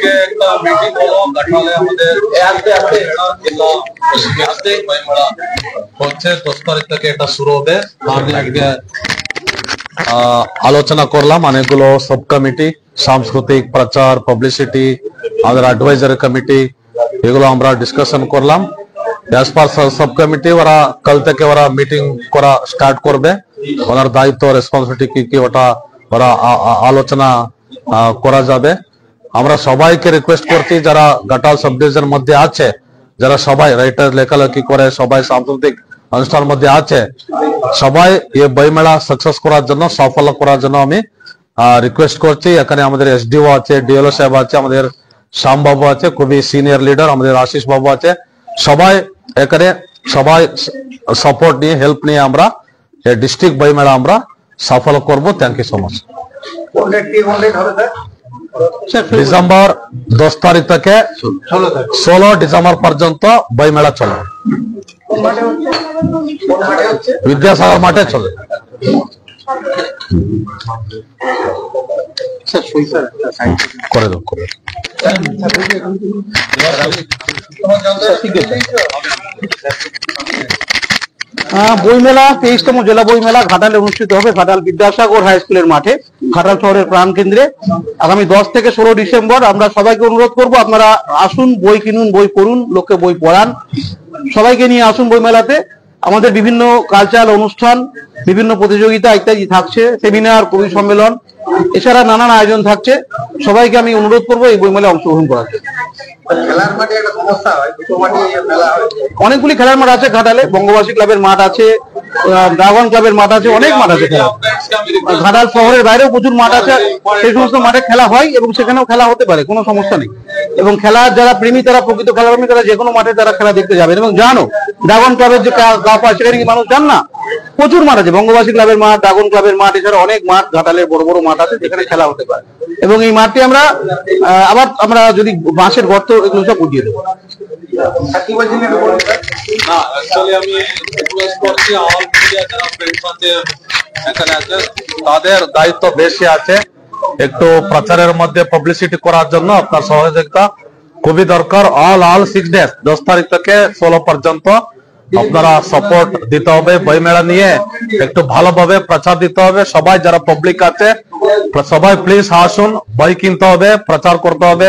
আজকে একটা মিটিং হলো গাঠালে আমাদের বইমেলা হচ্ছে 10 তারিখ থেকে এটা শুরু হবে। আমি আজকে আলোচনা করলাম অনেকগুলো সাব কমিটি, সাংস্কৃতিক প্রচার, পাবলিসিটি, আমাদের অ্যাডভাইজারি কমিটি, এগুলো আমরা ডিসকাশন করলাম। এজ পার সাব কমিটি ওরা কাল থেকে ওরা মিটিং করা স্টার্ট করবে, ওনার দায়িত্ব রেসপন্সিবিলিটি কি কি ওটা ওরা আলোচনা করা যাবে। আমরা সবাইকে রিকোয়েস্ট করছি যারা ঘাটাল সাব ডিভিশনের মধ্যে আছে, যারা সবাই রাইটার লেখালেখি করে, সবাই সাংস্কৃতিক অনুষ্ঠানের মধ্যে আছে, সবাই এই বইমেলা সাকসেস করার জন্য, সফল করার জন্য আমি রিকোয়েস্ট করছি। এখানে আমাদের এসডিও আছে, ডিএলও সাহেব আছে, আমাদের শ্যাম বাবু আছে, খুবই সিনিয়র লিডার, আমাদের আশিস বাবু আছে, সবাই এখানে সবাই সাপোর্ট নিয়ে, হেল্প নিয়ে আমরা এই ডিস্ট্রিক্ট বইমেলা আমরা সফল করব। Thank you so much. December 10 তারিখ থেকে 16 ডিসেম্বর পর্যন্ত বইমেলা চলে, বিদ্যাসাগর মাঠে চলে। করে দাও, করে বইমেলা 23তম জেলা বইমেলা ঘাটালে অনুষ্ঠিত হবে, ঘাটাল বিদ্যাসাগর হাই স্কুলের মাঠে, ঘাটাল শহরের প্রাণ কেন্দ্রে, আগামী 10 থেকে 16 ডিসেম্বর। আমরা সবাইকে অনুরোধ করব, আপনারা আসুন, বই কিনুন, বই পড়ুন, লোককে বই পড়ান, সবাইকে নিয়ে আসুন বইমেলাতে। আমাদের বিভিন্ন কালচারাল অনুষ্ঠান, বিভিন্ন প্রতিযোগিতা ইত্যাদি থাকছে, সেমিনার, কবি সম্মেলন, এছাড়া নানান আয়োজন থাকছে। সবাইকে আমি অনুরোধ করবো এই বইমেলায় অংশগ্রহণ করার জন্য। অনেকগুলি খেলার মাঠ আছে ঘাটালে, বঙ্গবাসী ক্লাবের মাঠ আছে, ড্রাগন ক্লাবের মাঠ আছে, অনেক মাঠ আছে খেলা। ঘাটাল শহরের বাইরেও প্রচুর মাঠ আছে, সেই সমস্ত মাঠে খেলা হয় এবং সেখানেও খেলা হতে পারে, কোনো সমস্যা নেই। এবং খেলার যারা প্রেমী, তারা প্রকৃত খেলাপ্রেমী, তারা যে কোনো মাঠে তারা খেলা দেখতে যাবেন। এবং জানো ড্রাগন ক্লাবের যে ক্লাব আছে সেখানে কি মানুষ জান না? প্রচুর মাঠ আছে, বঙ্গবাসী ক্লাবের মাঠ, ড্রাগন ক্লাবের মাঠ, এছাড়া অনেক মাঠ ঘাটালের বড় বড় মাঠ আছে যেখানে খেলা হতে পারে। এবং এই মাঠটি আমরা আবার আমরা যদি বাঁশের গর্ত এগুলো সব উঠিয়ে দেবো। তাদের দায়িত্ব বেশি আছে, একটু প্রচারের মধ্যে পাবলিসিটি করার জন্য আপনার সহযোগিতা খুবই দরকার। অল 6 ডেজ 10 তারিখ থেকে 16 পর্যন্ত আপনারা সাপোর্ট দিতে হবে। বইমেলা নিয়ে একটু ভালোভাবে প্রচার দিতে হবে। সবাই যারা পাবলিক আছে সবাই প্লিজ আসুন, বই কিনতে হবে, প্রচার করতে হবে,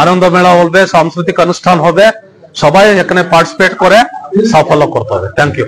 আনন্দ মেলা হবে, সাংস্কৃতিক অনুষ্ঠান হবে, সবাই এখানে পার্টিসিপেট করে সাফল্য করতে হবে। Thank you.